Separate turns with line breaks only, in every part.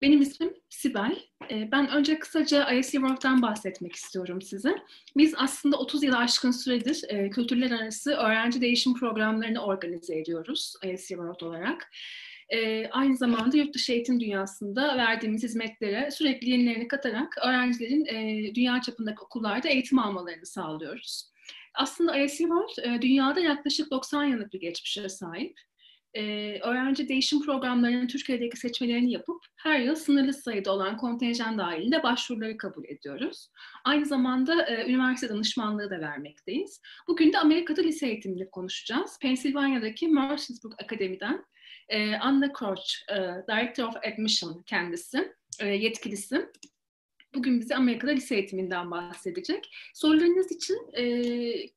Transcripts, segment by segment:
Benim ismim Sibel. Ben önce kısaca ISE World'dan bahsetmek istiyorum size. Biz aslında 30 yılı aşkın süredir kültürler arası öğrenci değişim programlarını organize ediyoruz ISE World olarak. Aynı zamanda yurt dışı eğitim dünyasında verdiğimiz hizmetlere sürekli yenilerini katarak öğrencilerin dünya çapındaki okullarda eğitim almalarını sağlıyoruz. Aslında ISE World dünyada yaklaşık 90 yıllık bir geçmişe sahip. Öğrenci değişim programlarının Türkiye'deki seçmelerini yapıp her yıl sınırlı sayıda olan kontenjan dahilinde başvuruları kabul ediyoruz. Aynı zamanda üniversite danışmanlığı da vermekteyiz. Bugün de Amerika'da lise eğitimini konuşacağız. Pennsylvania'daki Mercersburg Academy'den Anna Crouch, Director of Admission kendisi, yetkilisi. Bugün bize Amerika'da lise eğitiminden bahsedecek. Sorularınız için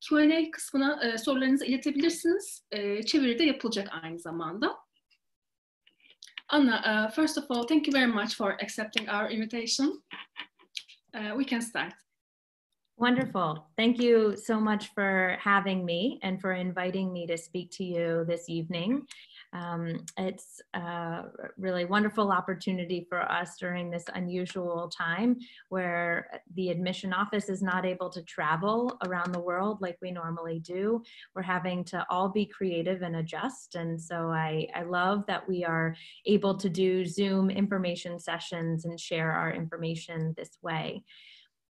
Q&A kısmına sorularınızı iletebilirsiniz. Çeviri de yapılacak aynı zamanda. Anna, first of all, thank you very much for accepting our invitation. We can start.
Wonderful. Thank you so much for having me and for inviting me to speak to you this evening. It's a really wonderful opportunity for us during this unusual time where the admission office is not able to travel around the world like we normally do. We're having to all be creative and adjust. And so I love that we are able to do Zoom information sessions and share our information this way.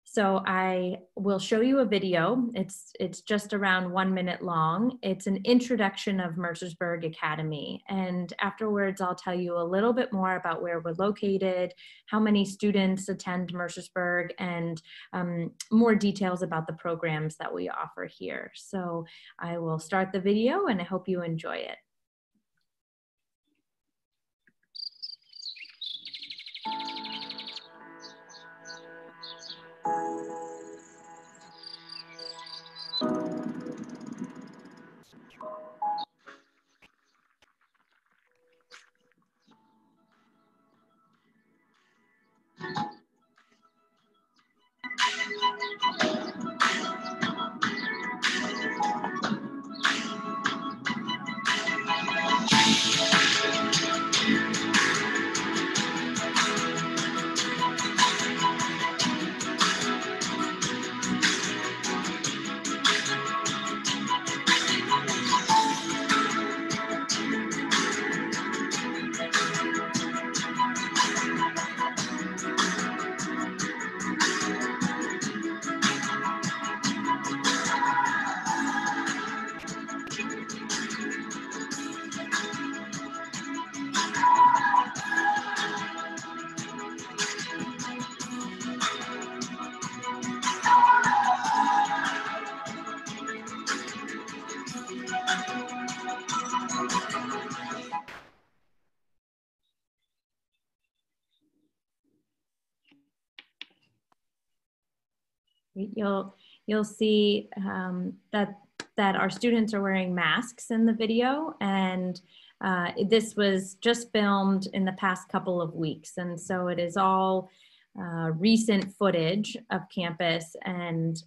So I will show you a video. It's just around 1 minute long. It's an introduction of Mercersburg Academy. And afterwards, I'll tell you a little bit more about where we're located, how many students attend Mercersburg, and more details about the programs that we offer here. So I will start the video and I hope you enjoy it. You'll see that our students are wearing masks in the video, and this was just filmed in the past couple of weeks, and so it is all recent footage of campus, and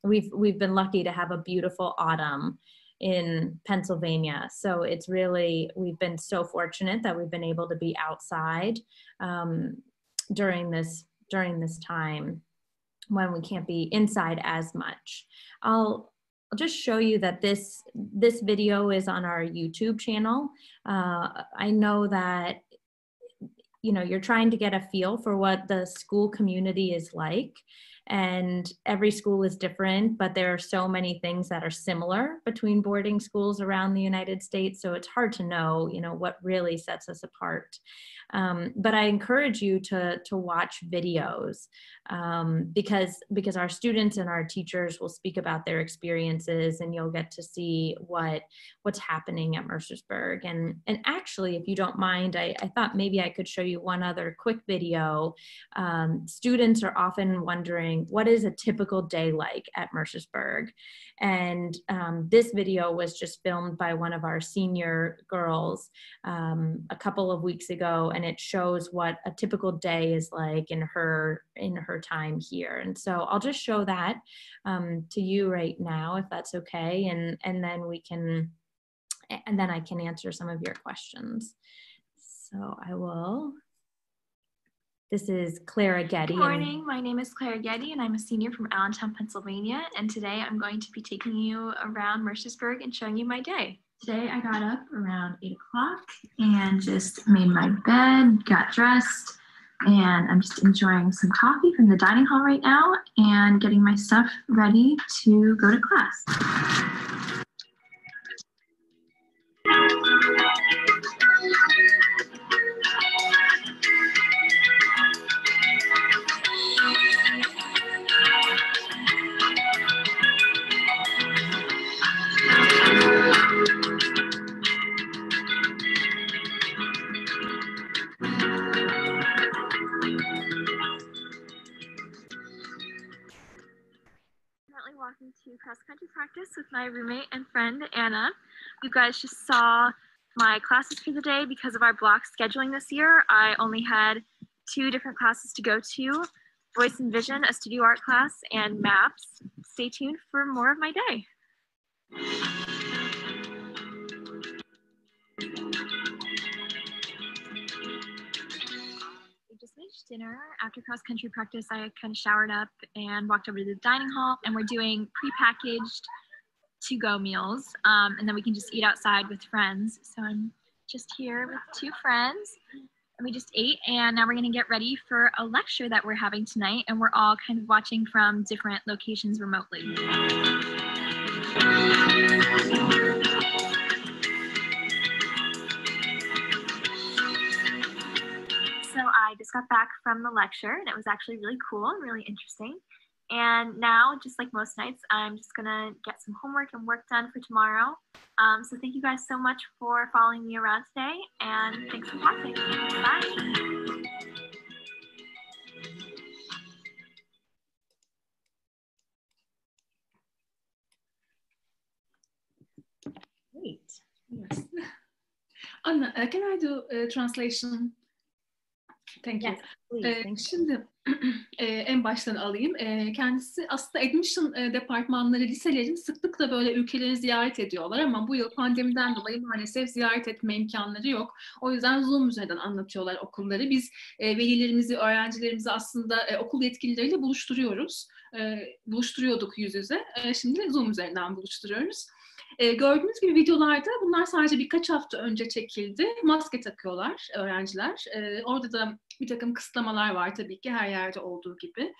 we've been lucky to have a beautiful autumn in Pennsylvania. So it's really, we've been so fortunate that we've been able to be outside during this time when we can't be inside as much. I'll just show you that this video is on our YouTube channel. I know that you're trying to get a feel for what the school community is like, and every school is different, but there are so many things that are similar between boarding schools around the United States, so it's hard to know, what really sets us apart. But I encourage you to watch videos because our students and our teachers will speak about their experiences, and you'll get to see what's happening at Mercersburg. And actually, if you don't mind, I thought maybe I could show you one other quick video. Students are often wondering, what is a typical day like at Mercersburg? And this video was just filmed by one of our senior girls a couple of weeks ago, and it shows what a typical day is like in her time here. And so I'll just show that to you right now, if that's okay, and then I can answer some of your questions. So I will This is Clara Getty.
Good morning, my name is Clara Getty and I'm a senior from Allentown, Pennsylvania, and today I'm going to be taking you around Mercersburg and showing you my day. Today I got up around 8 o'clock and just made my bed, got dressed, and I'm just enjoying some coffee from the dining hall right now and getting my stuff ready to go to class. Walking to cross-country practice with my roommate and friend Anna. You guys just saw my classes for the day. Because of our block scheduling this year, I only had 2 different classes to go to: Voice and Vision, a studio art class, and Maps. Stay tuned for more of my day. Just finished dinner. After cross-country practice, I kind of showered up and walked over to the dining hall, and we're doing pre-packaged to-go meals, and then we can just eat outside with friends. So I'm just here with 2 friends, and we just ate, and now we're going to get ready for a lecture that we're having tonight, and we're all kind of watching from different locations remotely. So I just got back from the lecture, and it was actually really cool and really interesting. And now, just like most nights, I'm just gonna get some homework and work done for tomorrow. So thank you guys so much for following me around today, and thanks for watching. Bye.
Great.
Yes. Anna, can I do translation? Thank you.
Yes, please. Thank you.
Şimdi en baştan alayım. Kendisi aslında admission departmanları liselerin sıklıkla böyle ülkeleri ziyaret ediyorlar ama bu yıl pandemiden dolayı maalesef ziyaret etme imkanları yok. O yüzden Zoom üzerinden anlatıyorlar okulları. Biz velilerimizi, öğrencilerimizi aslında okul yetkilileriyle buluşturuyorduk yüz yüze. Şimdi Zoom üzerinden buluşturuyoruz. Gördüğünüz gibi videolarda bunlar sadece birkaç hafta önce çekildi. Maske takıyorlar öğrenciler. Orada da bir takım kısıtlamalar var tabii ki her yerde olduğu gibi.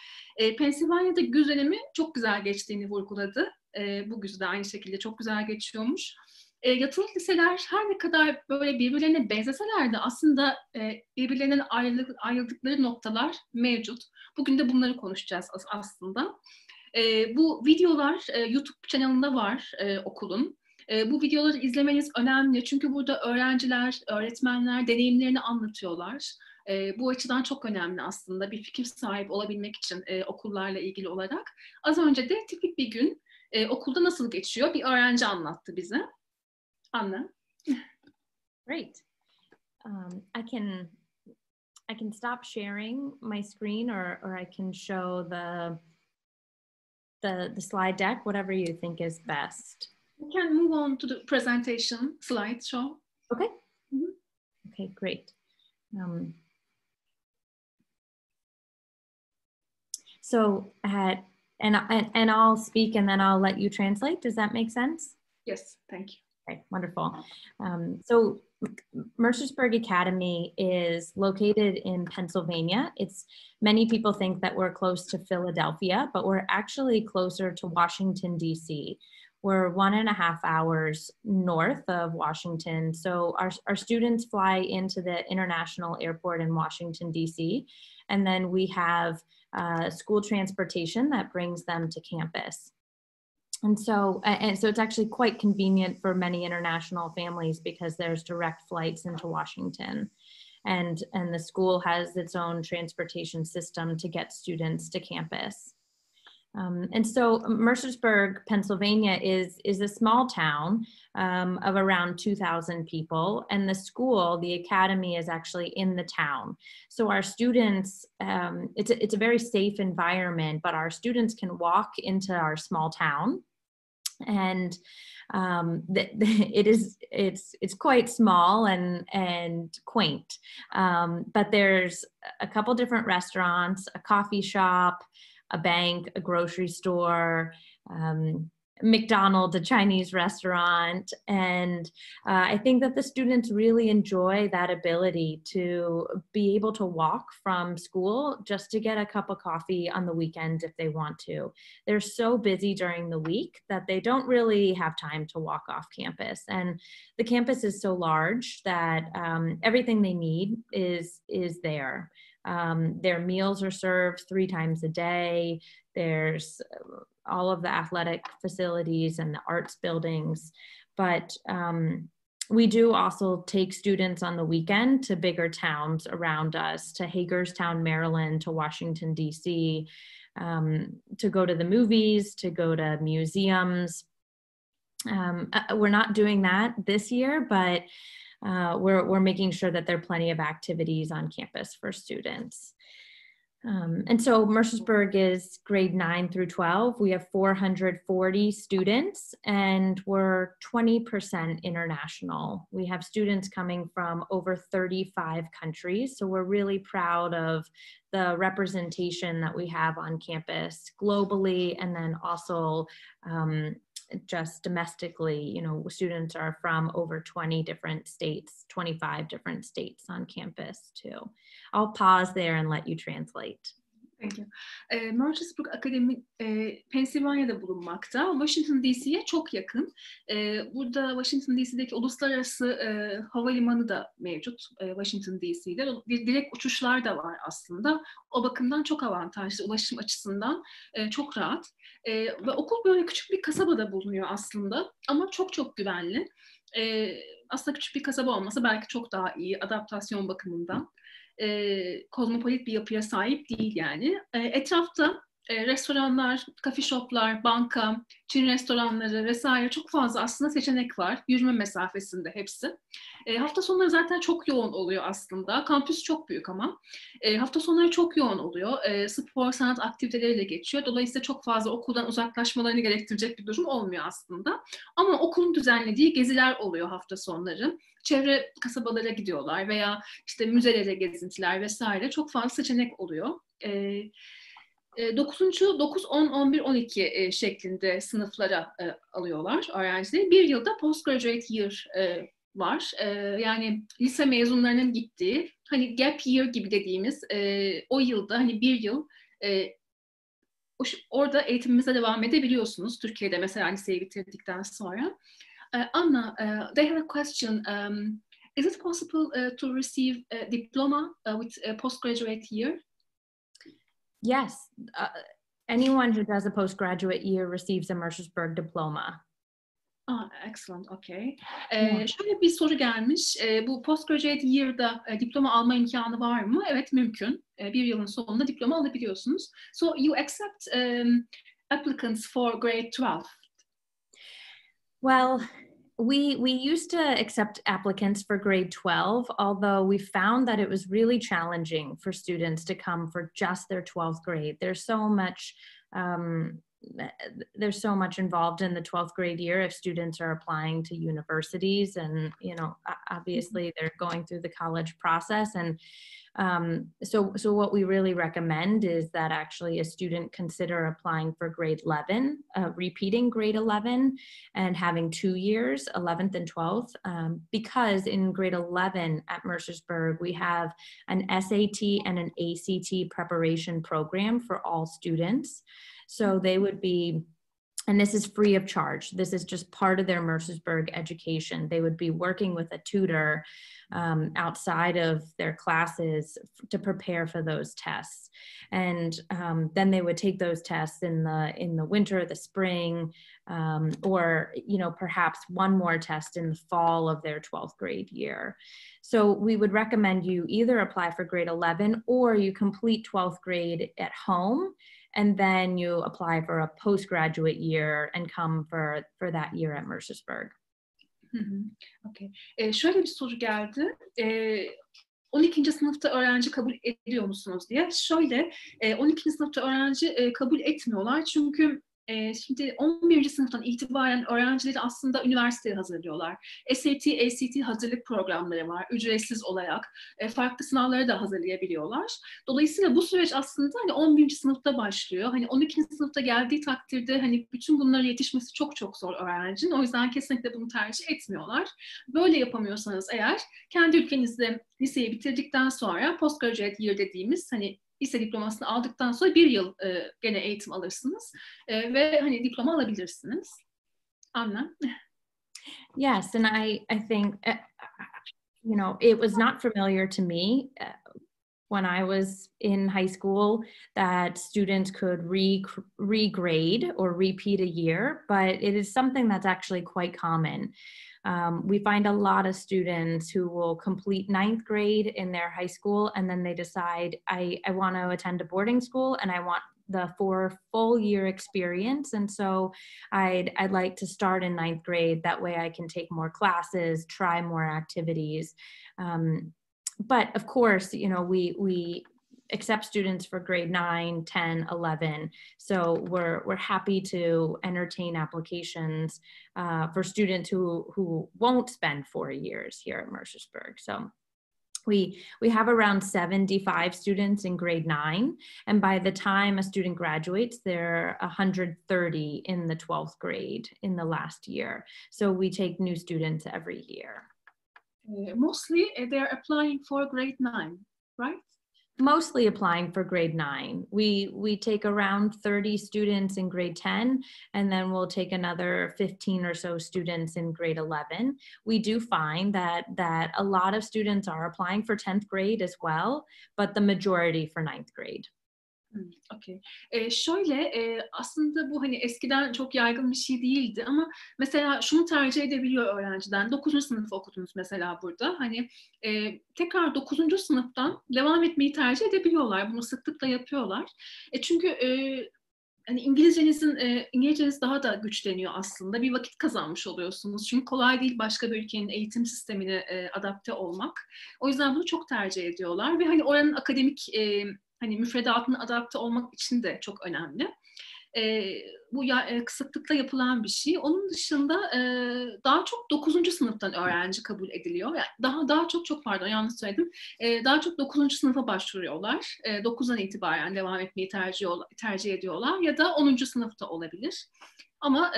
Pennsylvania'da güz dönemi çok güzel geçtiğini vurguladı. Bu güz de aynı şekilde çok güzel geçiyormuş. Yatılı liseler her ne kadar böyle birbirlerine benzeseler de aslında birbirlerinden ayrıldıkları noktalar mevcut. Bugün de bunları konuşacağız aslında. Bu videolar YouTube kanalında var okulun. Bu videoları izlemeniz önemli çünkü burada öğrenciler, öğretmenler deneyimlerini anlatıyorlar. Bu açıdan çok önemli aslında bir fikir sahibi olabilmek için okullarla ilgili olarak. Az önce de tipik bir gün okulda nasıl geçiyor bir öğrenci anlattı bize. Anna.
Great. I can stop sharing my screen or I can show the slide deck, whatever you think is best.
We can move on to the presentation slide show.
Okay.
Mm-hmm.
Okay, great. And I'll speak and then I'll let you translate. Does that make sense?
Yes, thank you.
Okay, wonderful. So Mercersburg Academy is located in Pennsylvania. Many people think that we're close to Philadelphia, but we're actually closer to Washington, D.C. We're 1.5 hours north of Washington. So our students fly into the international airport in Washington, D.C. And then we have school transportation that brings them to campus. And so it's actually quite convenient for many international families because there's direct flights into Washington. And the school has its own transportation system to get students to campus. And so Mercersburg, Pennsylvania is a small town of around 2,000 people, and the school, the academy, is actually in the town. So our students, it's a very safe environment, but our students can walk into our small town And it's quite small and quaint, but there's a couple different restaurants, a coffee shop, a bank, a grocery store, McDonald's, a Chinese restaurant. And I think that the students really enjoy that ability to be able to walk from school just to get a cup of coffee on the weekend if they want to. They're so busy during the week that they don't really have time to walk off campus. And the campus is so large that everything they need is there. Their meals are served 3 times a day. There's all of the athletic facilities and the arts buildings. But we do also take students on the weekend to bigger towns around us, to Hagerstown, Maryland, to Washington, D.C., to go to the movies, to go to museums. We're not doing that this year, but we're making sure that there are plenty of activities on campus for students. And so Mercersburg is grade 9 through 12. We have 440 students and we're 20% international. We have students coming from over 35 countries. So we're really proud of the representation that we have on campus globally, and then also just domestically. You know, students are from over 20 different states, 25 different states on campus too. I'll pause there and let you translate.
Thank you. Mercersburg Academy Pennsylvania'da bulunmakta. Washington DC'ye çok yakın. Burada Washington DC'deki uluslararası havalimanı da mevcut. Washington DC'de. Direkt uçuşlar da var aslında. O bakımdan çok avantajlı. Ulaşım açısından çok rahat. Ve okul böyle küçük bir kasabada bulunuyor aslında. Ama çok çok güvenli. Aslında küçük bir kasaba olmasa belki çok daha iyi adaptasyon bakımından. Kozmopolit bir yapıya sahip değil yani. Etrafta restoranlar, coffee shoplar, banka, Çin restoranları vesaire çok fazla aslında seçenek var. Yürüme mesafesinde hepsi. Hafta sonları zaten çok yoğun oluyor aslında. Kampüs çok büyük ama. Hafta sonları çok yoğun oluyor. Spor, sanat aktiviteleriyle geçiyor. Dolayısıyla çok fazla okuldan uzaklaşmalarını gerektirecek bir durum olmuyor aslında. Ama okulun düzenlediği geziler oluyor hafta sonları. Çevre kasabalara gidiyorlar veya işte müzelere gezintiler vesaire çok fazla seçenek oluyor. 9, 10, 11, 12 şeklinde sınıflara alıyorlar öğrencileri. Bir yılda postgraduate year var. Yani lise mezunlarının gittiği, hani gap year gibi dediğimiz o yılda hani bir yıl orada eğitimimize devam edebiliyorsunuz. Türkiye'de mesela liseyi bitirdikten sonra. Anna, they have a question. Is it possible to receive a diploma with a postgraduate year?
Yes, anyone who does a postgraduate year receives a Mercersburg diploma.
Excellent, okay. Şöyle bir soru gelmiş. Bu postgraduate year'da diploma alma imkanı var mı? Evet, mümkün. Bir yılın sonunda diploma alabiliyorsunuz. So you accept applicants for grade 12?
Well, we used to accept applicants for grade 12, although we found that it was really challenging for students to come for just their 12th grade. There's so much involved in the 12th grade year if students are applying to universities, and you know, obviously they're going through the college process. And so what we really recommend is that actually a student consider applying for grade 11, repeating grade 11 and having 2 years, 11th and 12th, because in grade 11 at Mercersburg, we have an SAT and an ACT preparation program for all students. So they would be, and this is free of charge. This is just part of their Mercersburg education. They would be working with a tutor outside of their classes to prepare for those tests. And then they would take those tests in the winter, the spring, or, you know, perhaps one more test in the fall of their 12th grade year. So we would recommend you either apply for grade 11 or you complete 12th grade at home, and then you apply for a postgraduate year and come for that year at Mercersburg.
Okay. Şöyle bir soru geldi. 12. sınıfta öğrenci kabul ediyor musunuz diye. Şöyle, 12. sınıfta öğrenci kabul etmiyorlar çünkü Şimdi 11. sınıftan itibaren öğrencileri aslında üniversiteye hazırlıyorlar. SAT, ACT hazırlık programları var, ücretsiz olarak. Farklı sınavlara da hazırlayabiliyorlar. Dolayısıyla bu süreç aslında hani 11. sınıfta başlıyor. Hani 12. sınıfta geldiği takdirde hani bütün bunlara yetişmesi çok çok zor öğrencinin. O yüzden kesinlikle bunu tercih etmiyorlar. Böyle yapamıyorsanız eğer kendi ülkenizde liseyi bitirdikten sonra postgraduate year dediğimiz hani lise diplomasını aldıktan sonra bir yıl gene eğitim alırsınız ve hani diploma alabilirsiniz. Anna?
Yes, and I think you know, it was not familiar to me when I was in high school that students could regrade or repeat a year, but it is something that's actually quite common. We find a lot of students who will complete 9th grade in their high school and then they decide, I want to attend a boarding school and I want the 4 full year experience. And so I'd like to start in 9th grade. That way I can take more classes, try more activities. But of course, you know, we accept students for grade 9, 10, 11. So we're happy to entertain applications for students who won't spend 4 years here at Mercersburg. So we have around 75 students in grade 9. And by the time a student graduates, there are 130 in the 12th grade in the last year. So we take new students every year.
Mostly they're applying for grade 9, right?
Mostly applying for grade 9. We take around 30 students in grade 10, and then we'll take another 15 or so students in grade 11. We do find that a lot of students are applying for 10th grade as well, but the majority for 9th grade.
Okay. Şöyle aslında bu hani eskiden çok yaygın bir şey değildi ama mesela şunu tercih edebiliyor öğrenciden. 9. sınıf okudunuz mesela burada. Hani tekrar 9. sınıftan devam etmeyi tercih edebiliyorlar. Bunu sıklıkla yapıyorlar. Çünkü hani İngilizceniz daha da güçleniyor aslında. Bir vakit kazanmış oluyorsunuz. Çünkü kolay değil başka bir ülkenin eğitim sistemine adapte olmak. O yüzden bunu çok tercih ediyorlar ve hani oranın akademik hani müfredatına adapte olmak için de çok önemli. Bu sıklıkla yapılan bir şey. Onun dışında daha çok 9. sınıftan öğrenci kabul ediliyor. Yani daha çok pardon yanlış söyledim. Daha çok 9. sınıfa başvuruyorlar. 9'dan itibaren devam etmeyi tercih ediyorlar ya da 10. sınıfta olabilir. Ama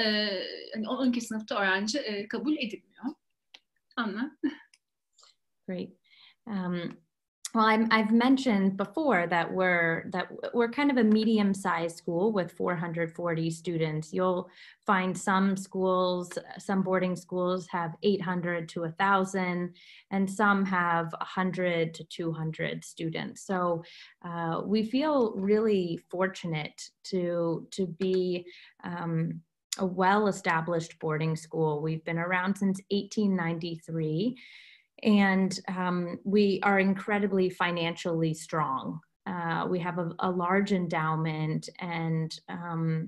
hani 12. sınıfta öğrenci kabul edilmiyor. Anna?
Great. Well, I've mentioned before that we're kind of a medium-sized school with 440 students. You'll find some schools, some boarding schools have 800 to 1,000, and some have 100 to 200 students. So we feel really fortunate to be a well-established boarding school. We've been around since 1893. And we are incredibly financially strong. We have a large endowment, and I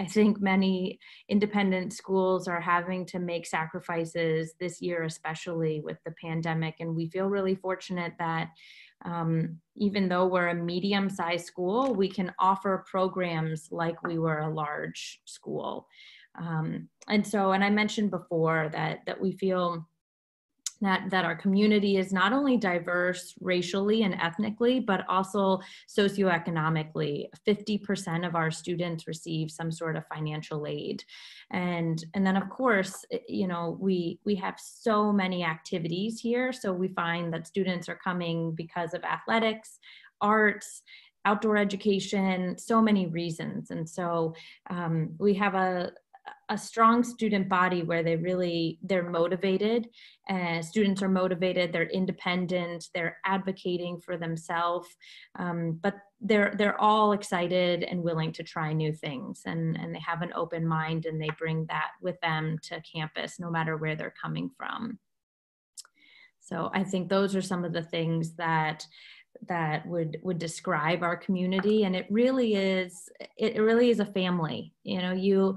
think many independent schools are having to make sacrifices this year, especially with the pandemic. And we feel really fortunate that even though we're a medium-sized school, we can offer programs like we were a large school. And I mentioned before that we feel that our community is not only diverse racially and ethnically, but also socioeconomically. 50% of our students receive some sort of financial aid. And then of course, you know, we have so many activities here. So we find that students are coming because of athletics, arts, outdoor education, so many reasons. And so we have a strong student body where they're motivated, and students are motivated, they're independent, they're advocating for themselves, but they're all excited and willing to try new things, and they have an open mind, and they bring that with them to campus no matter where they're coming from. So I think those are some of the things that would describe our community, and it really is a family. You know,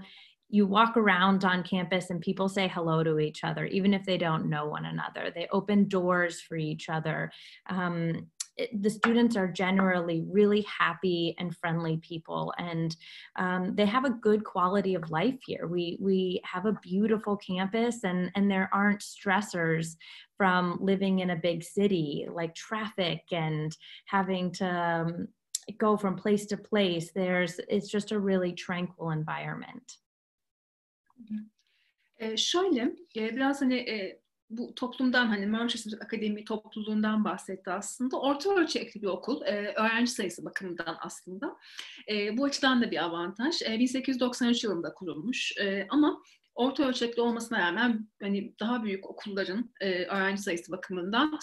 you walk around on campus and people say hello to each other, even if they don't know one another. They open doors for each other. the students are generally really happy and friendly people, and they have a good quality of life here. We have a beautiful campus, and there aren't stressors from living in a big city, like traffic and having to go from place to place. It's just a really tranquil environment.
Şöyle, biraz hani bu toplumdan, hani Mercersburg Academy topluluğundan bahsetti aslında. Orta ölçekli bir okul, öğrenci sayısı bakımından aslında. Bu açıdan da bir avantaj. 1893 yılında kurulmuş ama orta ölçekli olmasına rağmen hani daha büyük okulların öğrenci sayısı bakımından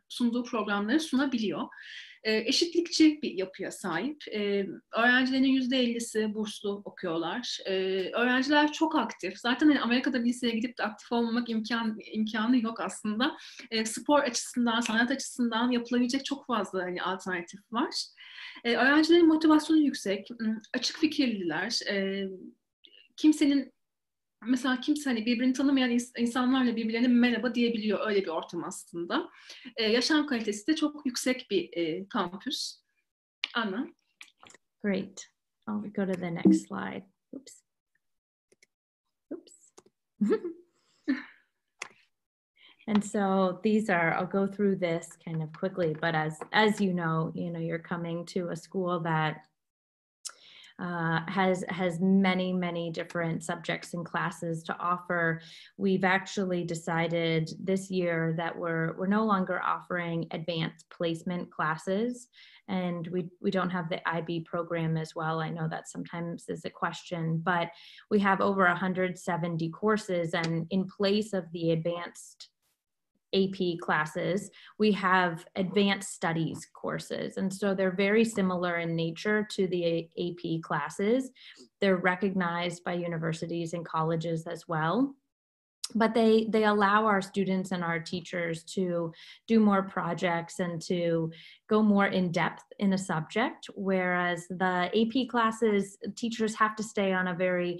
sunduğu programları sunabiliyor. Eşitlikçi bir yapıya sahip. Öğrencilerin %50'si burslu okuyorlar. Öğrenciler çok aktif. Zaten hani Amerika'da liseye gidip de aktif olmamak imkanı yok aslında. Spor açısından, sanat açısından yapılabilecek çok fazla hani alternatif var. Öğrencilerin motivasyonu yüksek, açık fikirliler. Kimse hani birbirini tanımayan insanlarla birbirlerine merhaba diyebiliyor, öyle bir ortam aslında. Yaşam kalitesi de çok yüksek bir kampüs. Anna.
Great. I'll go to the next slide. Oops. And so I'll go through this kind of quickly, but as you know, you're coming to a school that has many different subjects and classes to offer. We've actually decided this year that we're no longer offering advanced placement classes, and we don't have the IB program as well. I know that sometimes is a question, but we have over 170 courses, and in place of the advanced AP classes, we have advanced studies courses. And so they're very similar in nature to the AP classes. They're recognized by universities and colleges as well. But they allow our students and our teachers to do more projects and to go more in depth in a subject, whereas the AP classes, teachers have to stay on a very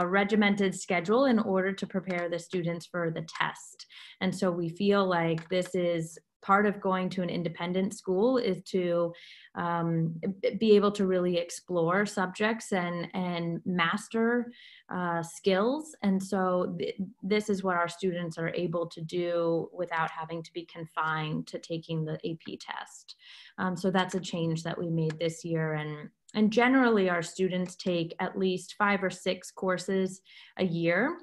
regimented schedule in order to prepare the students for the test. And so we feel like this is part of going to an independent school, is to be able to really explore subjects and master skills. And so this is what our students are able to do without having to be confined to taking the AP test. So that's a change that we made this year. And generally our students take at least 5 or 6 courses a year.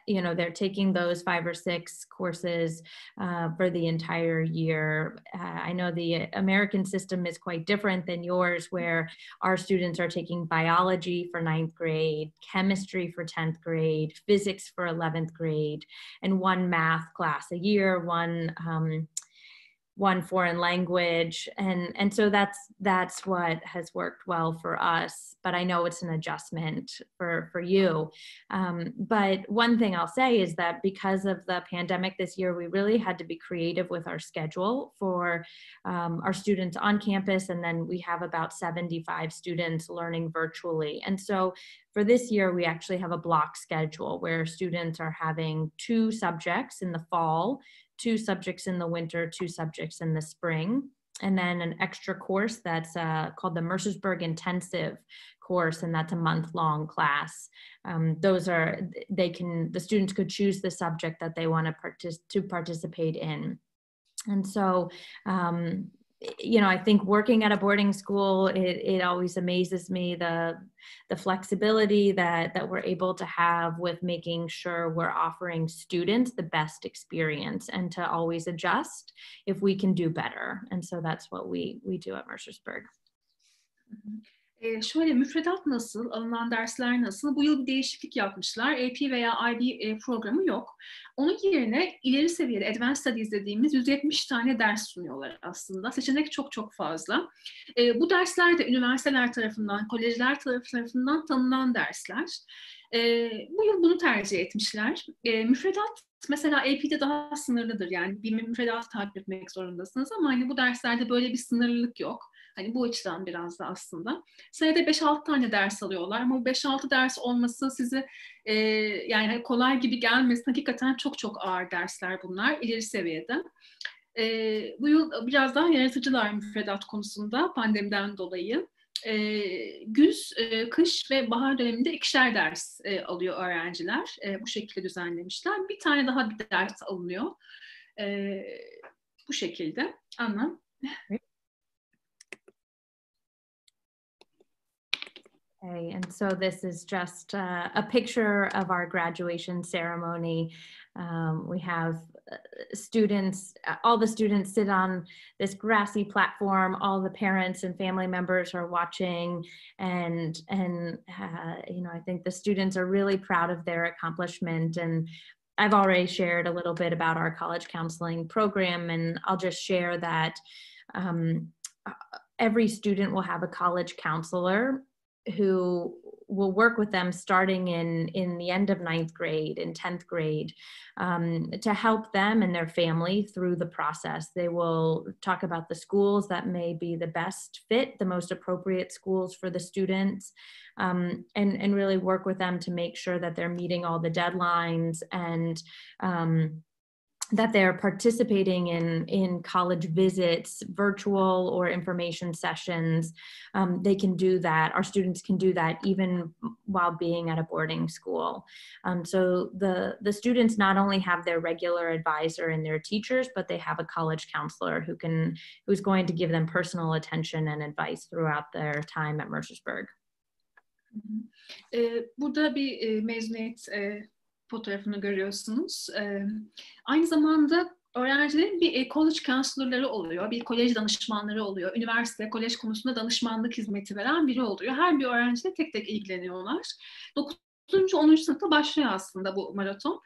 They're taking those 5 or 6 courses for the entire year. I know the American system is quite different than yours, where our students are taking biology for 9th grade, chemistry for 10th grade, physics for 11th grade, and 1 math class a year, one foreign language. And so that's what has worked well for us, but I know it's an adjustment for you. But one thing I'll say is that because of the pandemic this year, we really had to be creative with our schedule for our students on campus. And then we have about 75 students learning virtually. And so for this year, we actually have a block schedule where students are having 2 subjects in the fall, 2 subjects in the winter, 2 subjects in the spring, and then an extra course that's called the Mercersburg Intensive course, and that's a month-long class. The students could choose the subject that they want to participate in. And so, I think working at a boarding school, it always amazes me the flexibility that we're able to have with making sure we're offering students the best experience, and to always adjust if we can do better. And so that's what we do at Mercersburg.
Şöyle, müfredat nasıl, alınan dersler nasıl? Bu yıl bir değişiklik yapmışlar. AP veya IB programı yok. Onun yerine ileri seviyede Advanced Studies dediğimiz 170 tane ders sunuyorlar aslında. Seçenek çok fazla. Bu dersler de üniversiteler tarafından, kolejler tarafından tanınan dersler. Bu yıl bunu tercih etmişler. Müfredat mesela AP'de daha sınırlıdır. Yani bir müfredat takip etmek zorundasınız ama hani bu derslerde böyle bir sınırlılık yok. Hani bu açıdan biraz da aslında. Senede 5-6 tane ders alıyorlar ama bu 5-6 ders olması sizi yani kolay gibi gelmesin. Hakikaten çok ağır dersler bunlar, ileri seviyede. Bu yıl biraz daha yaratıcılar müfredat konusunda pandemiden dolayı. Güz, kış ve bahar döneminde 2'şer ders alıyor öğrenciler. Bu şekilde düzenlemişler. Bir tane daha bir ders alınıyor. Bu şekilde. Anlam.
Okay, and so this is just a picture of our graduation ceremony. We have students, all the students sit on this grassy platform. All the parents and family members are watching, and you know, I think the students are really proud of their accomplishment. And I've already shared a little bit about our college counseling program, and I'll just share that every student will have a college counselor who will work with them starting in the end of 9th grade and 10th grade to help them and their family through the process. They will talk about the schools that may be the best fit, the most appropriate schools for the students, and really work with them to make sure that they're meeting all the deadlines and that they're participating in college visits, virtual or information sessions. They can do that. Our students can do that even while being at a boarding school. So the students not only have their regular advisor and their teachers, but they have a college counselor who's going to give them personal attention and advice throughout their time at Mercersburg.
Burada bir mezuniyet fotoğrafını görüyorsunuz. Aynı zamanda öğrencilerin bir college counselor'ları oluyor, bir kolej danışmanları oluyor, üniversite, kolej konusunda danışmanlık hizmeti veren biri oluyor. Her bir öğrenciyle tek tek ilgileniyorlar. 9. 10. sınıfta başlıyor aslında bu maraton.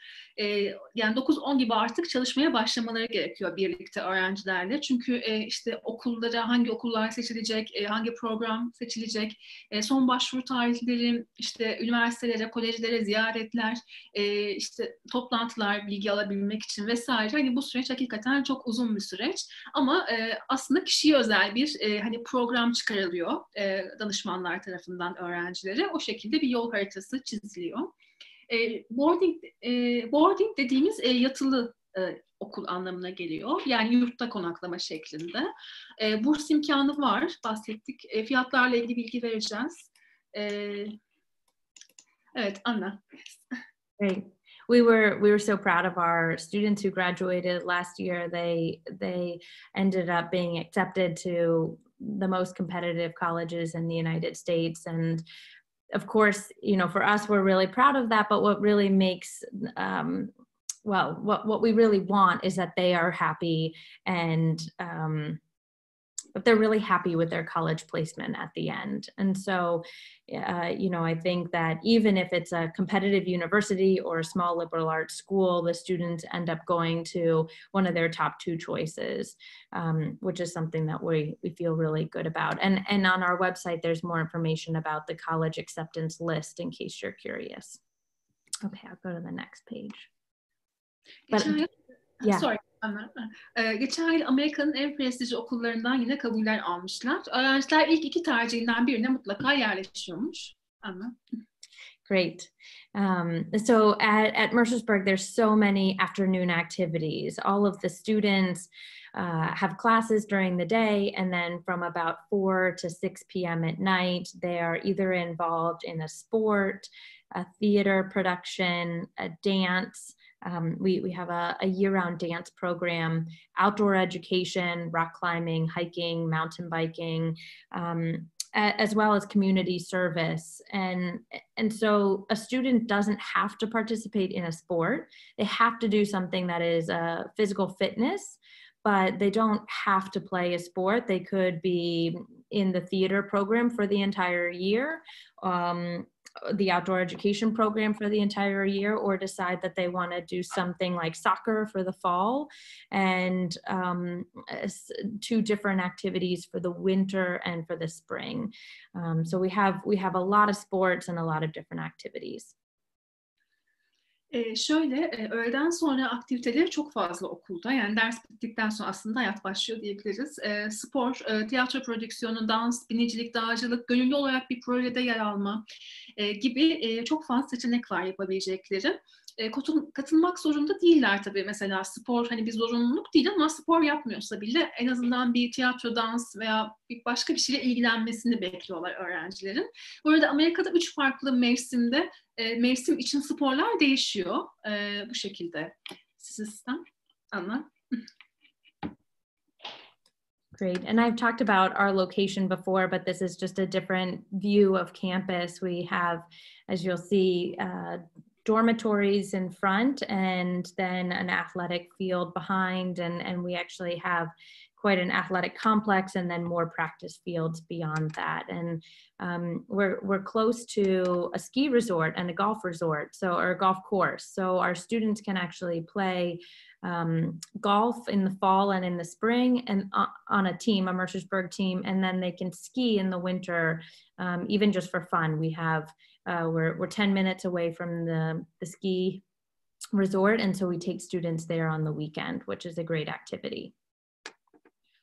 Yani 9-10 gibi artık çalışmaya başlamaları gerekiyor birlikte öğrencilerle. Çünkü işte okullara, hangi okullar seçilecek, hangi program seçilecek, son başvuru tarihleri, işte üniversitelere, kolejlere ziyaretler, işte toplantılar, bilgi alabilmek için vesaire. Hani bu süreç hakikaten çok uzun bir süreç. Ama aslında kişiye özel bir hani program çıkarılıyor danışmanlar tarafından öğrencilere. O şekilde bir yol haritası çiziliyor. Boarding dediğimiz yatılı okul anlamına geliyor. Yani yurtta konaklama şeklinde. Burs imkanı var, bahsettik. Fiyatlarla ilgili bilgi vereceğiz. Evet, Anna.
Great. We were so proud of our students who graduated last year. They ended up being accepted to the most competitive colleges in the United States, and of course, you know, for us, we're really proud of that. But what really makes, what we really want is that they are happy and that they're really happy with their college placement at the end. And so, you know, I think that even if it's a competitive university or a small liberal arts school, the students end up going to one of their top 2 choices, which is something that we feel really good about. And on our website, there's more information about the college acceptance list in case you're curious. Okay, I'll go to the next page.
Yeah. Sorry. Geçen yıl Amerika'nın en prestijli okullarından yine kabuller almışlar. Öğrenciler ilk 2 tercihinden birine mutlaka yerleşiyormuş. Anna.
Great. So at Mercersburg, there's so many afternoon activities. All of the students have classes during the day, and then from about 4 to 6 p.m. at night, they are either involved in a sport, a theater production, a dance. We have a year-round dance program, outdoor education, rock climbing, hiking, mountain biking, as well as community service. And so a student doesn't have to participate in a sport. They have to do something that is physical fitness, but they don't have to play a sport. They could be in the theater program for the entire year, the outdoor education program for the entire year, or decide that they want to do something like soccer for the fall, and 2 different activities for the winter and for the spring. So we have a lot of sports and a lot of different activities.
Öğleden sonra aktiviteleri çok fazla okulda. Yani ders bittikten sonra aslında hayat başlıyor diyebiliriz. Spor, tiyatro prodüksiyonu, dans, binicilik, dağcılık, gönüllü olarak bir projede yer alma gibi çok fazla seçenek var yapabilecekleri. Katılmak zorunda değiller tabii. Mesela spor hani bir zorunluluk değil ama spor yapmıyorsa bile en azından bir tiyatro, dans veya başka bir şeyle ilgilenmesini bekliyorlar öğrencilerin. Bu arada Amerika'da 3 farklı mevsimde mevsim için sporlar değişiyor. Bu şekilde sistem. Anla.
Great. And I've talked about our location before, but this is just a different view of campus. We have, as you'll see, dormitories in front and then an athletic field behind. And we actually have quite an athletic complex and then more practice fields beyond that. And we're close to a ski resort and a golf resort, or a golf course. So our students can actually play golf in the fall and in the spring and on a team, a Mercersburg team, and then they can ski in the winter, even just for fun. We have, we're 10 minutes away from the ski resort, and so we take students there on the weekend, which is a great activity.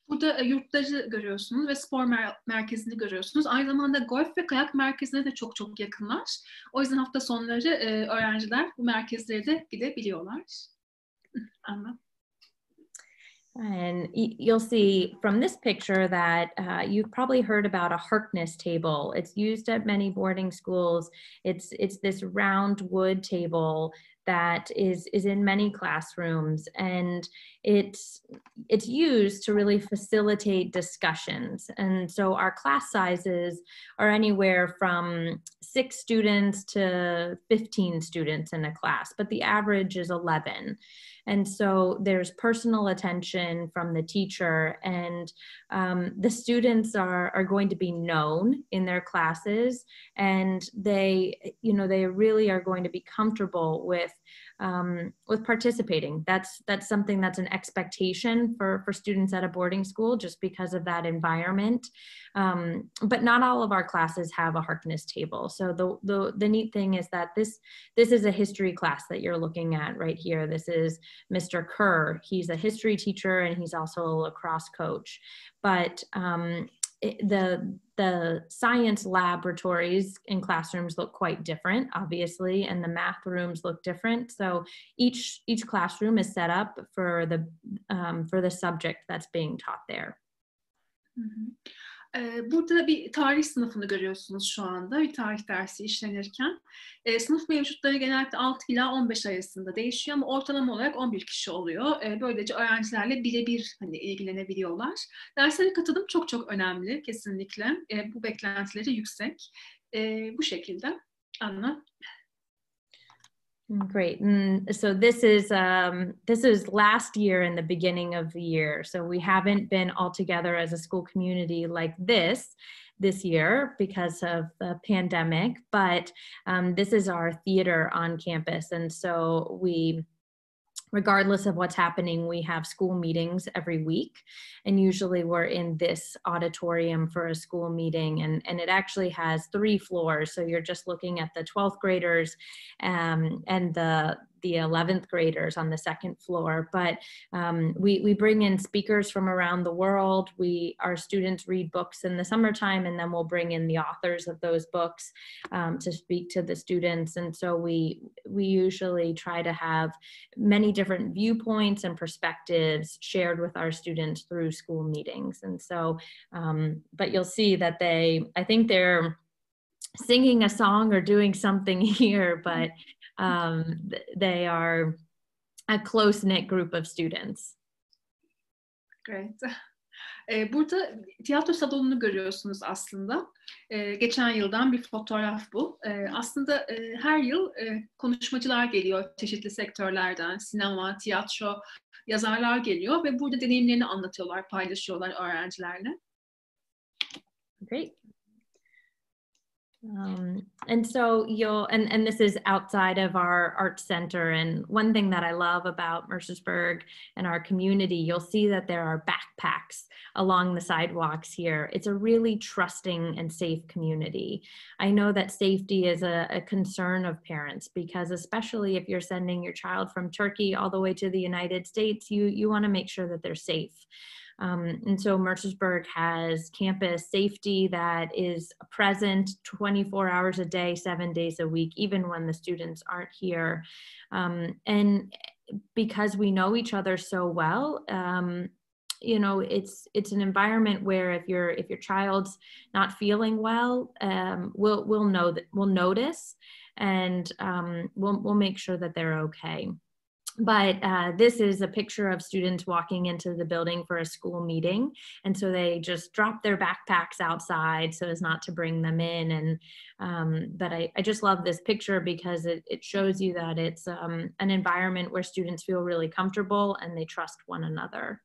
Burada yurtları görüyorsunuz ve spor merkezini görüyorsunuz. Aynı zamanda golf ve kayak merkezine de çok çok yakınlar. O yüzden hafta sonları öğrenciler bu merkezlere de gidebiliyorlar. Anna.
And you'll see from this picture that you've probably heard about a Harkness table. It's used at many boarding schools. It's this round wood table that is in many classrooms, and it's used to really facilitate discussions. And so our class sizes are anywhere from 6 students to 15 students in a class, but the average is 11. And so there's personal attention from the teacher, and the students are going to be known in their classes, and they really are going to be comfortable with participating. That's something that's an expectation for students at a boarding school, just because of that environment. But not all of our classes have a Harkness table. So the neat thing is that this is a history class that you're looking at right here. This is Mr. Kerr. He's a history teacher and he's also a lacrosse coach. But the science laboratories in classrooms look quite different, obviously, and the math rooms look different. So each classroom is set up for the subject that's being taught there.
Mm-hmm. Burada bir tarih sınıfını görüyorsunuz şu anda, bir tarih dersi işlenirken. Sınıf mevcutları genellikle 6 ila 15 arasında değişiyor ama ortalama olarak 11 kişi oluyor. Böylece öğrencilerle birebir ilgilenebiliyorlar. Derslere katılım çok çok önemli kesinlikle. Bu beklentileri yüksek. Bu şekilde. Anna.
Great. And so this is last year and the beginning of the year. So we haven't been all together as a school community like this year because of the pandemic, but this is our theater on campus. And so regardless of what's happening, we have school meetings every week. And usually we're in this auditorium for a school meeting. And it actually has 3 floors. So you're just looking at the 12th graders and the 11th graders on the 2nd floor. But we bring in speakers from around the world. Our students read books in the summertime, and then we'll bring in the authors of those books to speak to the students. And so we usually try to have many different viewpoints and perspectives shared with our students through school meetings. And so, but you'll see that I think they're singing a song or doing something here, but they are a close-knit group of students.
Great. Burada tiyatro salonunu görüyorsunuz aslında. Geçen yıldan bir fotoğraf bu. Aslında her yıl konuşmacılar geliyor çeşitli sektörlerden, sinema, tiyatro, yazarlar geliyor ve burada deneyimlerini anlatıyorlar, paylaşıyorlar öğrencilerle.
Great. And so and this is outside of our art center. And one thing that I love about Mercersburg and our community, you'll see that there are backpacks along the sidewalks here. It's a really trusting and safe community. I know that safety is a concern of parents, because especially if you're sending your child from Turkey all the way to the United States, you want to make sure that they're safe. And so Mercersburg has campus safety that is present 24 hours a day, 7 days a week, even when the students aren't here. And because we know each other so well, you know, it's an environment where if your child's not feeling well, we'll notice, and we'll make sure that they're okay. But this is a picture of students walking into the building for a school meeting. And so they just drop their backpacks outside so as not to bring them in. And but I just love this picture because it shows you that it's an environment where students feel really comfortable and they trust one another.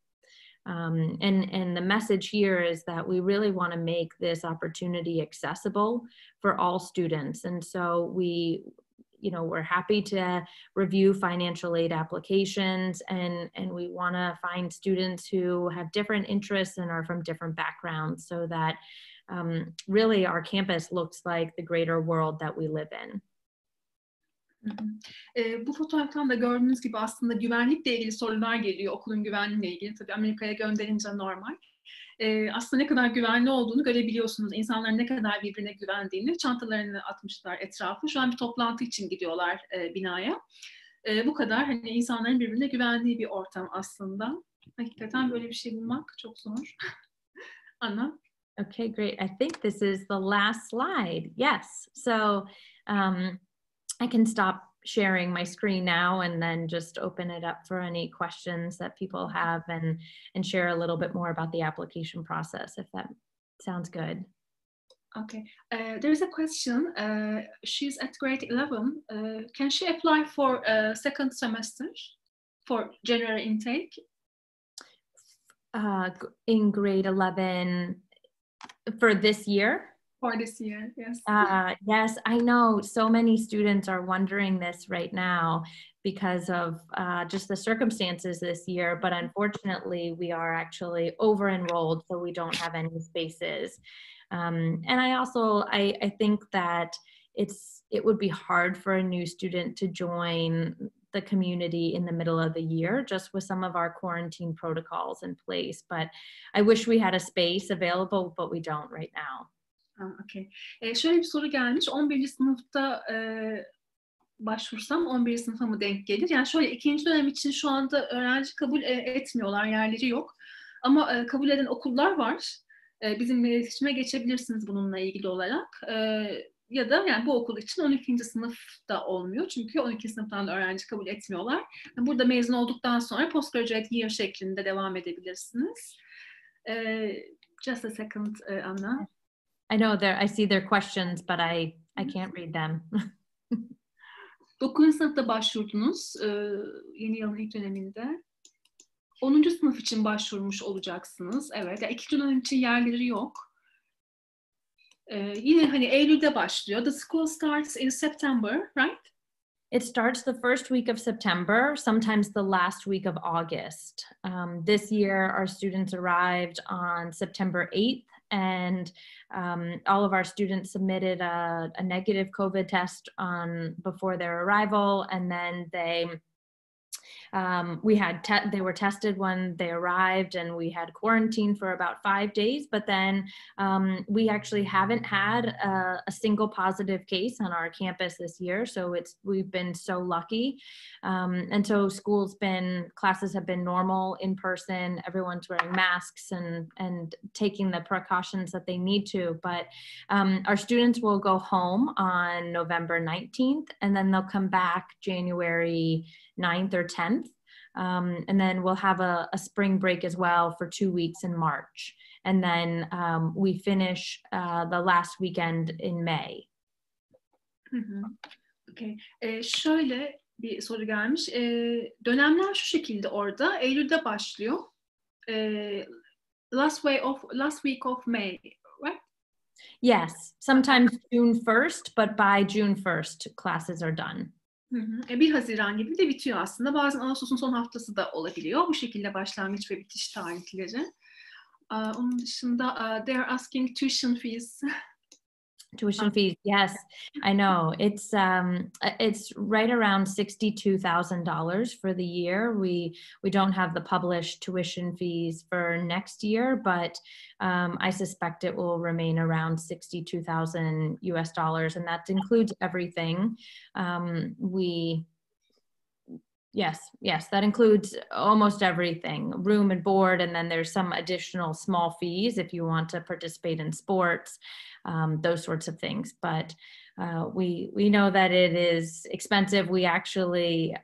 And the message here is that we really want to make this opportunity accessible for all students. And so we're happy to review financial aid applications, and we want to find students who have different interests and are from different backgrounds so that really our campus looks like the greater world that we live in.
Bu fotoğraftan da gördüğünüz gibi aslında güvenlikle ilgili sorular geliyor, okulun güvenliğiyle ilgili. Tabii Amerika'ya gönderince normal. Aslında ne kadar güvenli olduğunu görebiliyorsunuz. İnsanların ne kadar birbirine güvendiğini, çantalarını atmışlar etrafı. Şu an bir toplantı için gidiyorlar binaya. Bu kadar hani insanların birbirine güvendiği bir ortam aslında. Hakikaten böyle bir şey bulmak çok zor. Anna?
Okay, great. I think this is the last slide. Yes. So I can stop sharing my screen now and then just open it up for any questions that people have and share a little bit more about the application process, if that sounds good.
Okay. There's a question. She's at grade 11. Can she apply for a second semester for January intake?
In grade 11 for this year?
For this year, yes.
Yes, I know so many students are wondering this right now because of just the circumstances this year, but unfortunately we are actually over enrolled, so we don't have any spaces. And I think that it would be hard for a new student to join the community in the middle of the year, just with some of our quarantine protocols in place. But I wish we had a space available, but we don't right now.
Okay. Şöyle bir soru gelmiş. 11. sınıfta başvursam 11. sınıfa mı denk gelir? Yani şöyle ikinci dönem için şu anda öğrenci kabul etmiyorlar. Yerleri yok. Ama kabul eden okullar var. Bizimle iletişime geçebilirsiniz bununla ilgili olarak. Ya da yani bu okul için 12. sınıfta olmuyor. Çünkü 12. sınıftan da öğrenci kabul etmiyorlar. Burada mezun olduktan sonra postgraduate year şeklinde devam edebilirsiniz. Just a second, Anna.
I know I see their questions, but I can't read them.
9. sınıfta başvurdunuz yeni yılın ilk döneminde. 10. sınıf için başvurmuş olacaksınız. Evet. Yani 2. dönem için yerleri yok. Yine hani Eylül'de başlıyor. The school starts in September, right?
It starts the first week of September, sometimes the last week of August. This year, our students arrived on September 8th, and all of our students submitted a negative COVID test before their arrival, and then they were tested when they arrived, and we had quarantine for about 5 days, but then we actually haven't had a single positive case on our campus this year, so we've been so lucky. And so classes have been normal in person, everyone's wearing masks and taking the precautions that they need to, but our students will go home on November 19th, and then they'll come back January 9th or 10th. And then we'll have a spring break as well for 2 weeks in March. And then we finish the last weekend in May.
Okay. Şöyle bir soru gelmiş. Dönemler şu şekilde orada. Eylül'de başlıyor. Last week of May, right?
Yes. Sometimes June 1st, but by June 1st, classes are done.
1 Haziran gibi de bitiyor aslında. Bazen Ağustos'un son haftası da olabiliyor. Bu şekilde başlangıç ve bitiş tarihleri. Onun dışında they are asking tuition fees.
Tuition fees, yes, I know. It's right around $62,000 for the year. We don't have the published tuition fees for next year, but I suspect it will remain around $62,000 US, and that includes everything. Yes, that includes almost everything, room and board, and then there's some additional small fees if you want to participate in sports, those sorts of things. But we know that it is expensive. We actually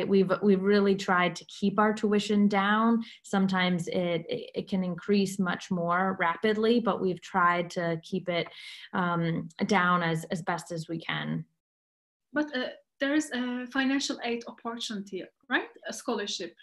we've really tried to keep our tuition down. Sometimes it can increase much more rapidly, but we've tried to keep it down as best as we can.
But there is a financial aid opportunity, right? A scholarship,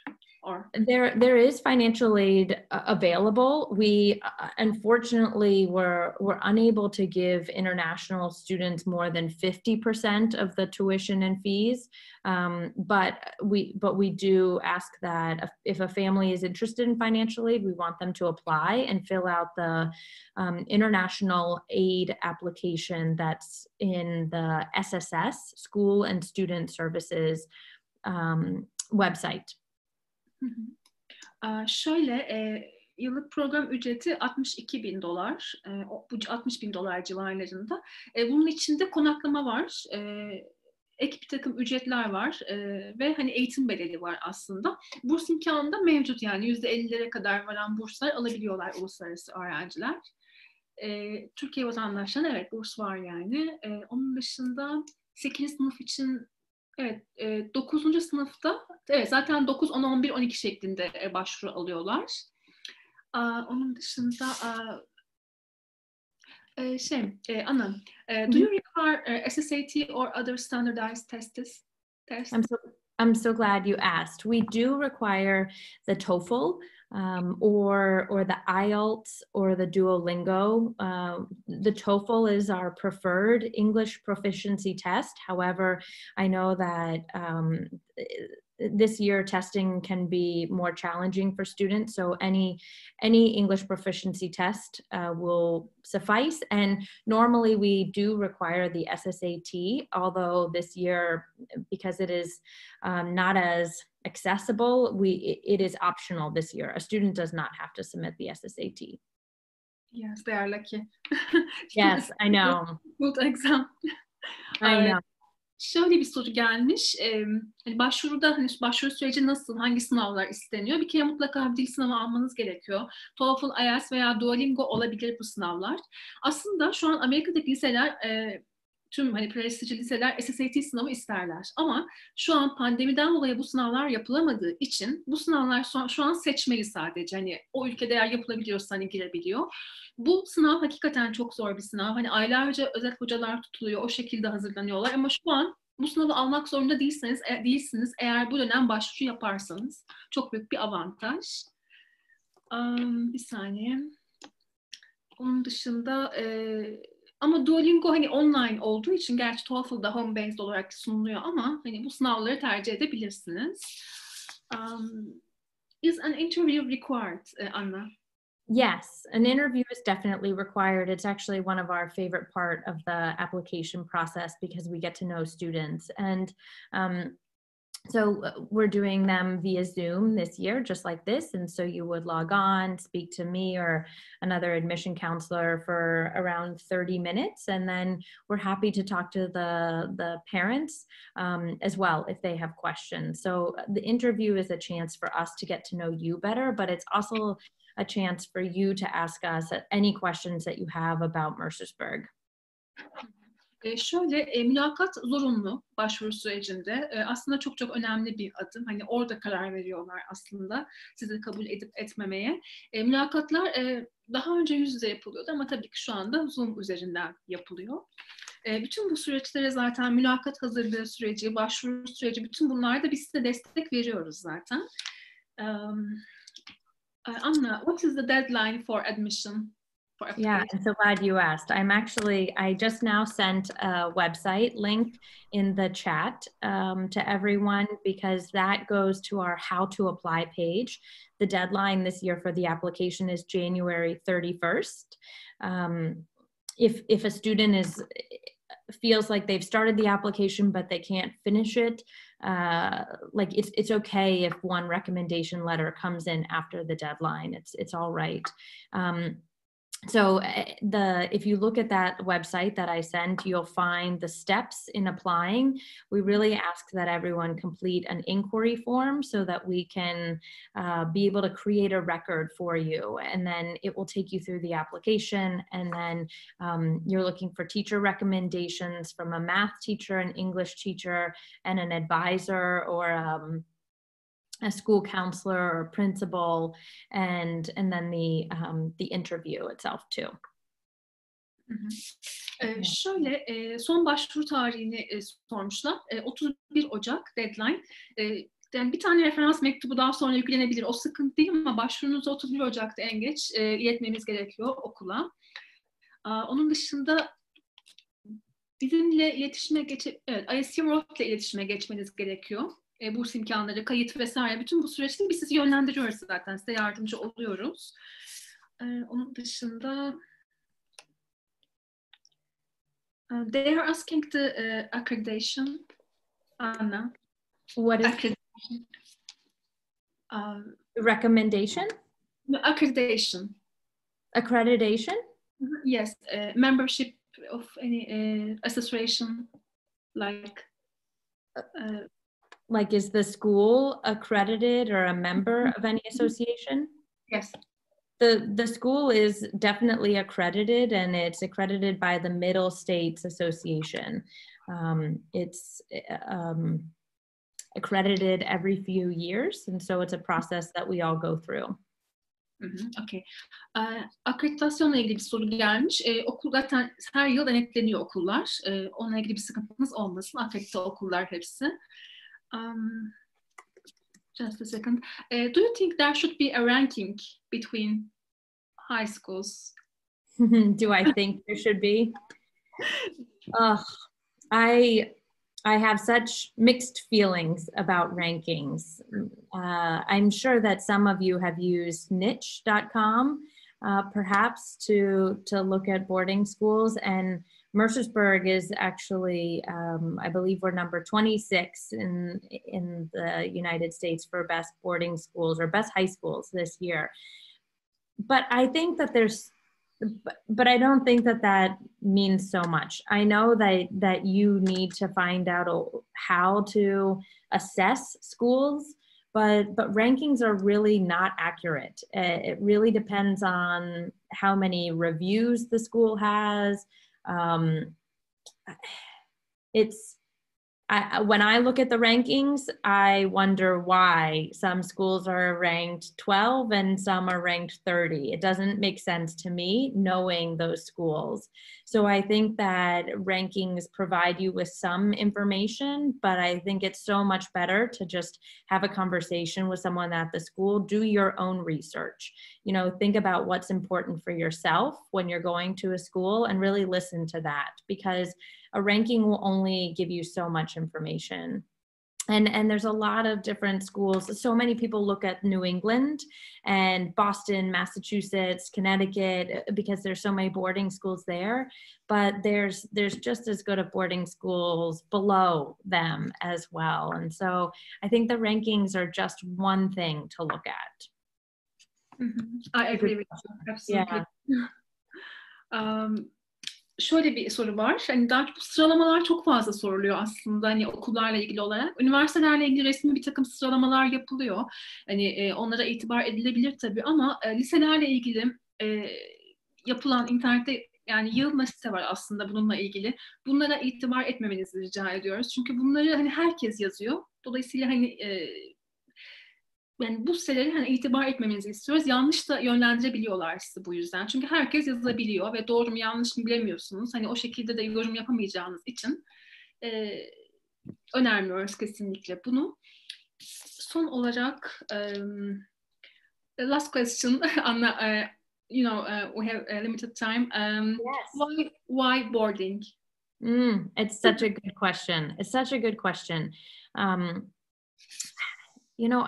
or
there is financial aid available. We unfortunately were unable to give international students more than 50% of the tuition and fees, but we do ask that if a family is interested in financial aid, we want them to apply and fill out the international aid application that's in the SSS, School and Student Services website.
Şöyle, yıllık program ücreti $62.000, bu $60.000 civarlarında. Bunun içinde konaklama var, ek bir takım ücretler var ve hani eğitim bedeli var aslında. Burs imkanı da mevcut, yani %50'lere kadar varan burslar alabiliyorlar uluslararası öğrenciler. Türkiye vatandaşlarına evet burs var yani. Onun dışında 8. sınıf için evet 9. sınıfta evet zaten 9, 10, 11, 12 şeklinde başvuru alıyorlar. Onun dışında Anna, do you require SSAT or other standardized tests?
I'm so glad you asked. We do require the TOEFL or the IELTS or the Duolingo. The TOEFL is our preferred English proficiency test. However, I know that this year testing can be more challenging for students, so any English proficiency test will suffice. And normally we do require the SSAT, although this year, because it is not as accessible, it is optional this year. A student does not have to submit the SSAT.
Yes, they are lucky.
Yes, I know.
Good exam.
I know.
Şöyle bir soru gelmiş. Hani başvuru süreci nasıl? Hangi sınavlar isteniyor? Bir kere mutlaka bir dil sınavı almanız gerekiyor. TOEFL, IELTS veya Duolingo olabilir bu sınavlar. Aslında şu an Amerika'daki liseler tüm hani prestijli liseler SSAT sınavı isterler. Ama şu an pandemiden dolayı bu sınavlar yapılamadığı için bu sınavlar şu an seçmeli sadece. Hani o ülkede eğer yapılabiliyorsa hani girebiliyor. Bu sınav hakikaten çok zor bir sınav. Hani aylarca özel hocalar tutuluyor, o şekilde hazırlanıyorlar. Ama şu an bu sınavı almak zorunda değilsiniz eğer bu dönem başvuru yaparsanız. Çok büyük bir avantaj. Bir saniye. Onun dışında ama Duolingo hani online olduğu için, gerçi TOEFL'da home-based olarak sunuluyor ama hani bu sınavları tercih edebilirsiniz. Is an interview required, Anna?
Yes, an interview is definitely required. It's actually one of our favorite part of the application process because we get to know students. And so we're doing them via Zoom this year, just like this. And so you would log on, speak to me or another admission counselor for around 30 minutes. And then we're happy to talk to the parents as well if they have questions. So the interview is a chance for us to get to know you better, but it's also a chance for you to ask us any questions that you have about Mercersburg.
Şöyle, mülakat zorunlu başvuru sürecinde. Aslında çok çok önemli bir adım. Hani orada karar veriyorlar aslında sizi kabul edip etmemeye. Mülakatlar daha önce yüz yüze yapılıyordu ama tabii ki şu anda Zoom üzerinden yapılıyor. Bütün bu süreçlere zaten mülakat hazırlığı süreci, başvuru süreci, bütün bunlarda biz size destek veriyoruz zaten. Anna, what is the deadline for admission?
Yeah, I'm so glad you asked. I just now sent a website link in the chat to everyone because that goes to our how to apply page. The deadline this year for the application is January 31st. if a student feels like they've started the application but they can't finish it, like it's okay if one recommendation letter comes in after the deadline. It's all right. So if you look at that website that I sent, you'll find the steps in applying. We really ask that everyone complete an inquiry form so that we can be able to create a record for you. And then it will take you through the application. And then you're looking for teacher recommendations from a math teacher, an English teacher, and an advisor or a school counselor or principal, and then the interview itself too.
Şöyle son başvuru tarihini sormuşlar. 31 Ocak deadline. Yani bir tane referans mektubu daha sonra yüklenebilir. O sıkıntı değil ama başvurunuzu 31 Ocak'ta en geç iletmemiz gerekiyor okula. Onun dışında bizimle iletişime ISC World ile iletişime geçmeniz gerekiyor. Burs imkanları, kayıt vesaire, bütün bu süreçte biz sizi yönlendiriyoruz zaten. Size yardımcı oluyoruz. Onun dışında they are asking the accreditation. Anna.
What is
accreditation?
Recommendation?
No, accreditation.
Accreditation?
Yes, membership of any association, like
is the school accredited or a member of any association?
Yes.
The school is definitely accredited, and it's accredited by the Middle States Association. It's accredited every few years, and so it's a process that we all go through.
Okay. Akreditasyonla ilgili bir soru gelmiş. Okul zaten her yıl denetleniyor okullar. Onunla ilgili bir sıkıntınız olmasın. Akredite okullar hepsi. Just a second. Do you think there should be a ranking between high schools?
Do I think there should be? I have such mixed feelings about rankings. I'm sure that some of you have used niche.com, perhaps to look at boarding schools, and Mercersburg is actually, I believe we're number 26 in the United States for best boarding schools or best high schools this year. But I think that but I don't think that means so much. I know that you need to find out how to assess schools, but rankings are really not accurate. It really depends on how many reviews the school has. When I look at the rankings, I wonder why some schools are ranked 12 and some are ranked 30. It doesn't make sense to me knowing those schools. So I think that rankings provide you with some information, but I think it's so much better to just have a conversation with someone at the school, do your own research, think about what's important for yourself when you're going to a school and really listen to that, because a ranking will only give you so much information. And there's a lot of different schools. So many people look at New England and Boston, Massachusetts, Connecticut, because there's so many boarding schools there. But there's just as good of boarding schools below them as well. And so I think the rankings are just one thing to look at.
I agree with you. Absolutely. Yeah. Şöyle bir soru var. Daha çok sıralamalar çok fazla soruluyor aslında okullarla ilgili olarak. Üniversitelerle ilgili resmi bir takım sıralamalar yapılıyor. Onlara itibar edilebilir tabii ama liselerle ilgili yapılan internette yığınla site var aslında bununla ilgili. Bunlara itibar etmemenizi rica ediyoruz. Çünkü bunları herkes yazıyor. Dolayısıyla bu siteleri itibar etmemenizi istiyoruz. Yanlış da yönlendirebiliyorlar sizi bu yüzden. Çünkü herkes yazabiliyor ve doğru mu yanlış mı bilemiyorsunuz. O şekilde de yorum yapamayacağınız için önermiyoruz kesinlikle bunu. Son olarak last question, Anna. We have a limited time.
Yes.
Why boarding?
It's such a good question. It's such a good question.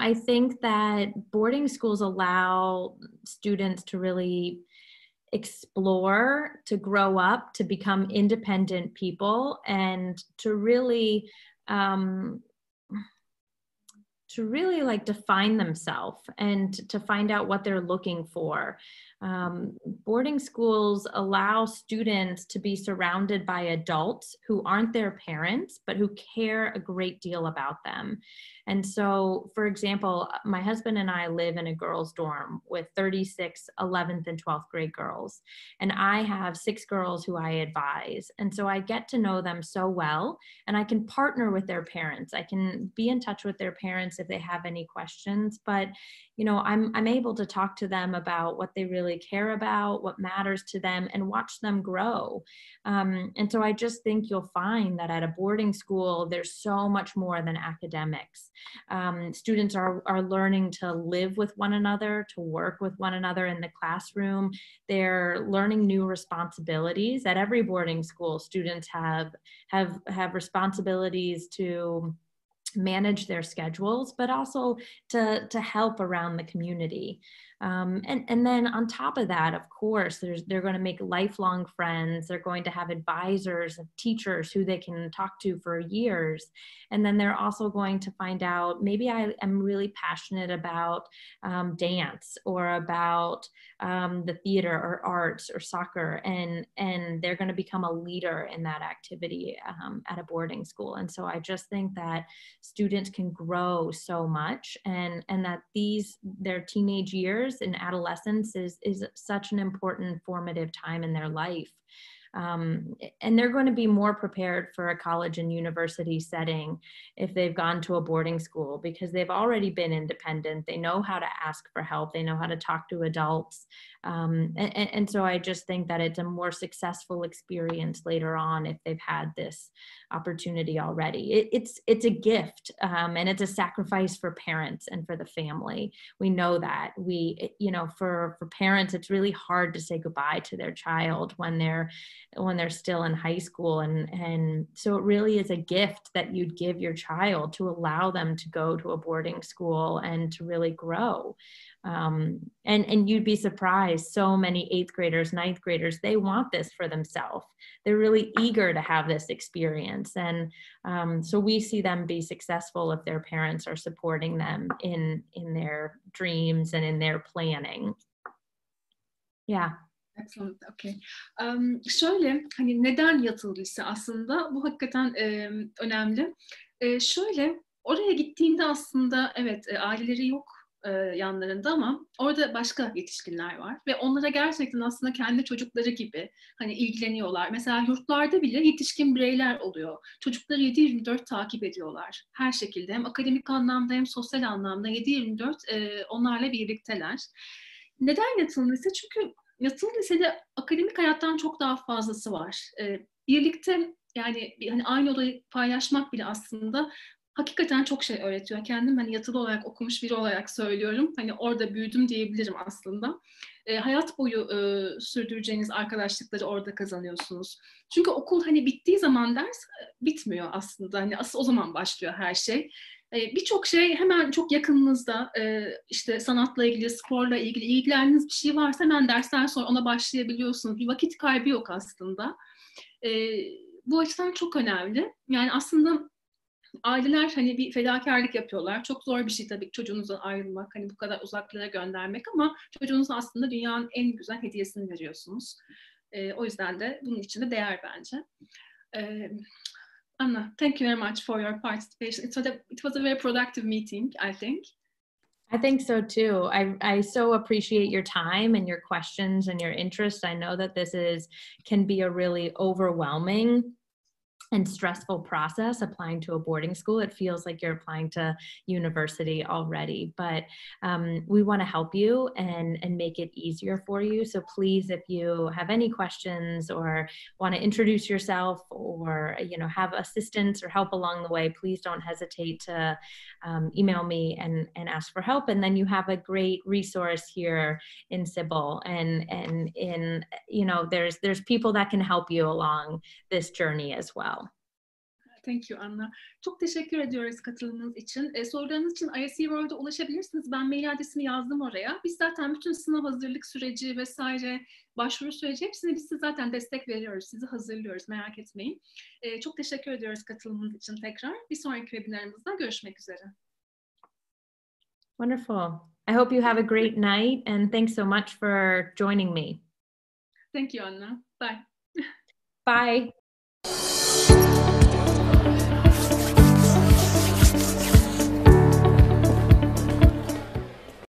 I think that boarding schools allow students to really explore, to grow up, to become independent people, and to really like define themselves and to find out what they're looking for. Boarding schools allow students to be surrounded by adults who aren't their parents, but who care a great deal about them. And so, for example, my husband and I live in a girls' dorm with 36 11th and 12th grade girls. And I have 6 girls who I advise. And so I get to know them so well, and I can partner with their parents. I can be in touch with their parents if they have any questions, but you know, I'm able to talk to them about what they really care about, what matters to them, and watch them grow. And so I just think you'll find that at a boarding school, there's so much more than academics. Students are learning to live with one another, to work with one another in the classroom. They're learning new responsibilities. At every boarding school, students have responsibilities to manage their schedules, but also to help around the community. And then on top of that, of course, they're going to make lifelong friends. They're going to have advisors and teachers who they can talk to for years. And then they're also going to find out, maybe I am really passionate about dance or about the theater or arts or soccer, and they're going to become a leader in that activity at a boarding school. And so I just think that students can grow so much, and that their teenage years and adolescence is such an important formative time in their life. And they're going to be more prepared for a college and university setting if they've gone to a boarding school, because they've already been independent. They know how to ask for help. They know how to talk to adults. And so I just think that it's a more successful experience later on if they've had this opportunity already. It's a gift, and it's a sacrifice for parents and for the family. We know that. For parents, it's really hard to say goodbye to their child when they're still in high school. And so it really is a gift that you'd give your child to allow them to go to a boarding school and to really grow. And you'd be surprised, so many 8th graders, 9th graders, they want this for themselves. They're really eager to have this experience. And so we see them be successful if their parents are supporting them in their dreams and in their planning. Yeah.
Excellent, okay. Şöyle, hani neden yatılı lise aslında? Bu hakikaten önemli. Şöyle, oraya gittiğinde aslında evet aileleri yok yanlarında ama orada başka yetişkinler var ve onlara gerçekten aslında kendi çocukları gibi hani ilgileniyorlar. Mesela yurtlarda bile yetişkin bireyler oluyor. Çocukları 7/24 takip ediyorlar her şekilde. Hem akademik anlamda hem sosyal anlamda 7/24 onlarla birlikteler. Neden yatılı lise? Çünkü yatılı lisede akademik hayattan çok daha fazlası var. Birlikte yani hani aynı odayı paylaşmak bile aslında hakikaten çok şey öğretiyor. Kendim hani yatılı olarak okumuş biri olarak söylüyorum. Hani orada büyüdüm diyebilirim aslında. Hayat boyu sürdüreceğiniz arkadaşlıkları orada kazanıyorsunuz. Çünkü okul hani bittiği zaman ders bitmiyor aslında. Hani asıl o zaman başlıyor her şey. Birçok şey hemen çok yakınınızda, işte sanatla ilgili, sporla ilgili ilgilendiğiniz bir şey varsa hemen dersten sonra ona başlayabiliyorsunuz. Bir vakit kaybı yok aslında. Bu açıdan çok önemli. Yani aslında aileler hani bir fedakarlık yapıyorlar. Çok zor bir şey tabii çocuğunuzdan ayrılmak, hani bu kadar uzaklara göndermek ama çocuğunuza aslında dünyanın en güzel hediyesini veriyorsunuz. O yüzden de bunun için de değer bence. Anna, thank you very much for your participation. It was a very productive meeting, I think.
I think so too. I so appreciate your time and your questions and your interest. I know that this can be a really overwhelming and stressful process applying to a boarding school. It feels like you're applying to university already, but we want to help you and make it easier for you. So please, if you have any questions or want to introduce yourself or have assistance or help along the way, please don't hesitate to email me and ask for help. And then you have a great resource here in Sibel, and in there's people that can help you along this journey as well.
Thank you Anna. Çok teşekkür ediyoruz katılımınız için. Sorularınız için ISE World'a ulaşabilirsiniz. Ben mail adresimi yazdım oraya. Biz zaten bütün sınav hazırlık süreci vesaire, başvuru süreci hepsine biz size zaten destek veriyoruz. Sizi hazırlıyoruz. Merak etmeyin. Çok teşekkür ediyoruz katılımınız için tekrar. Bir sonraki webinarımızda görüşmek üzere.
Wonderful. I hope you have a great night and thanks so much for joining me.
Thank you Anna. Bye.
Bye.